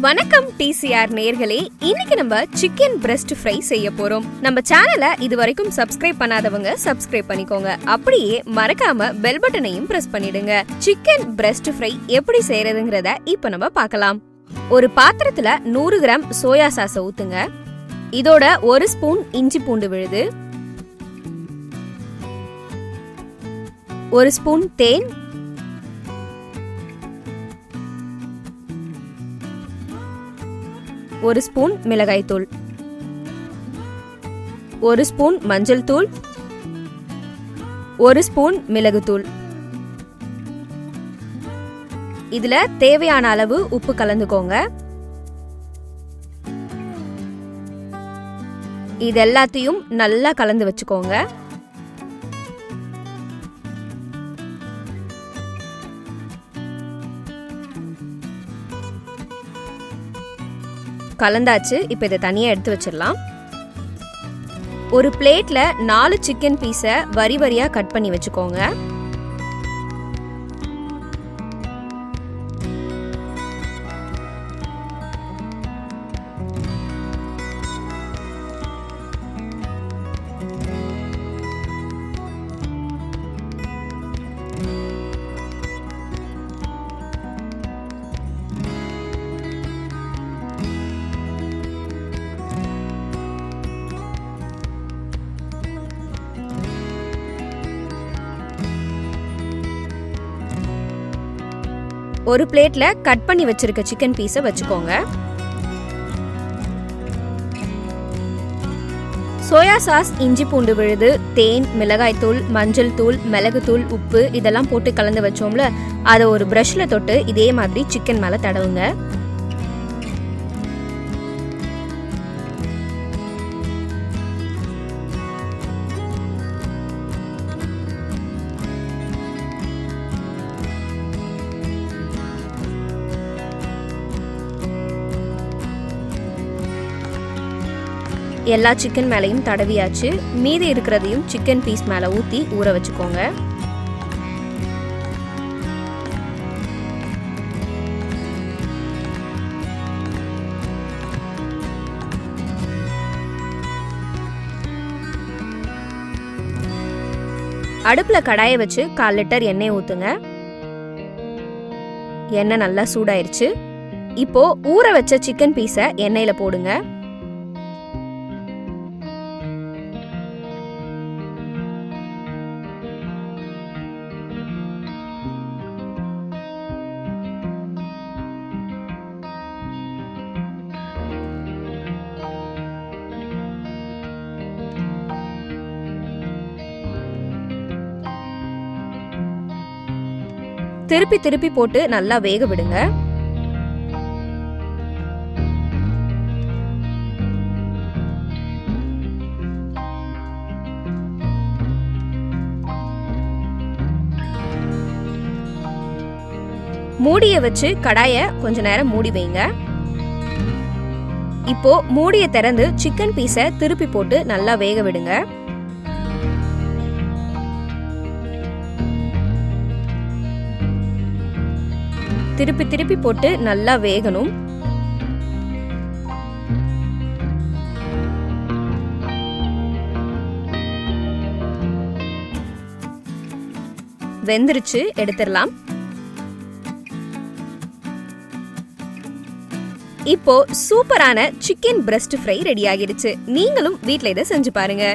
வணக்கம் டிசிஆர் நேயர்களே, இன்னைக்கு நம்ம சிக்கன் பிரஸ்ட் ஃப்ரை செய்ய போறோம். நம்ம சேனலை இது வரைக்கும் சப்ஸ்கிரைப் பண்ணாதவங்க சப்ஸ்கிரைப் பண்ணிக்கோங்க. அப்படியே மறக்காம பெல் பட்டனையும் பிரஸ் பண்ணிடுங்க. சிக்கன் பிரஸ்ட் ஃப்ரை எப்படி செய்யறதுங்கிறத இப்ப நம்ம பார்க்கலாம். ஒரு பாத்திரத்துல 100 கிராம் சோயா சாஸ் ஊத்துங்க. இதோட 1 ஸ்பூன் இஞ்சி பூண்டு விழுது, 1 ஸ்பூன் தேன், 1 ஸ்பூன் மிளகாய் தூள், 1 ஸ்பூன் மஞ்சள் தூள், 1 ஸ்பூன் மிளகு தூள். இதுல தேவையான அளவு உப்பு கலந்துக்கோங்க. இது எல்லாத்தையும் நல்லா கலந்து வச்சுக்கோங்க. கலந்தாச்சு. இப்போ இதை தனியாக எடுத்து வச்சிடலாம். ஒரு பிளேட்ல 4 சிக்கன் பீஸை வரி வரியா கட் பண்ணி வச்சுக்கோங்க. ஒரு பிளேட்ல கட் பண்ணி வச்சிருக்க சிக்கன் பீஸை வச்சுக்கோங்க. சோயா சாஸ், இஞ்சி பூண்டு விழுது, தேன், மிளகாய் தூள், மஞ்சள் தூள், மிளகு தூள், உப்பு இதெல்லாம் போட்டு கலந்து வச்சோம்ல, அதை ஒரு பிரஷ்ல தொட்டு இதே மாதிரி சிக்கன் மேல தடவுங்க. எல்லா சிக்கன் மேலையும் தடவியாச்சு. மீதி இருக்கிறதையும் சிக்கன் பீஸ் மேல ஊத்தி ஊற வச்சுக்கோங்க. அடுப்புல கடாயை வச்சு 1/4 லிட்டர் எண்ணெய் ஊத்துங்க. எண்ணெய் நல்லா சூடாயிருச்சு. இப்போ ஊற வச்ச சிக்கன் பீஸை எண்ணெயில போடுங்க. திருப்பி திருப்பி போட்டு நல்லா வேக விடுங்க. மூடிய வச்சு கடாயை கொஞ்ச நேரம் மூடி வைங்க. இப்போ மூடிய திறந்து சிக்கன் பீஸை திருப்பி போட்டு நல்லா வேக விடுங்க. திருப்பி திருப்பி போட்டு நல்லா வேகணும். வெந்துருச்சு, எடுத்துடலாம். இப்போ சூப்பரான சிக்கன் பிரஸ்ட் ஃப்ரை ரெடி ஆகிடுச்சு. நீங்களும் வீட்ல இதை செஞ்சு பாருங்க.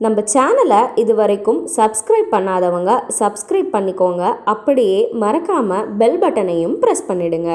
நம்ம சேனலை இது வரைக்கும் சப்ஸ்கிரைப் பண்ணாதவங்க சப்ஸ்கிரைப் பண்ணிக்கோங்க. அப்படியே மறக்காமல் பெல் பட்டனையும் ப்ரெஸ் பண்ணிடுங்க.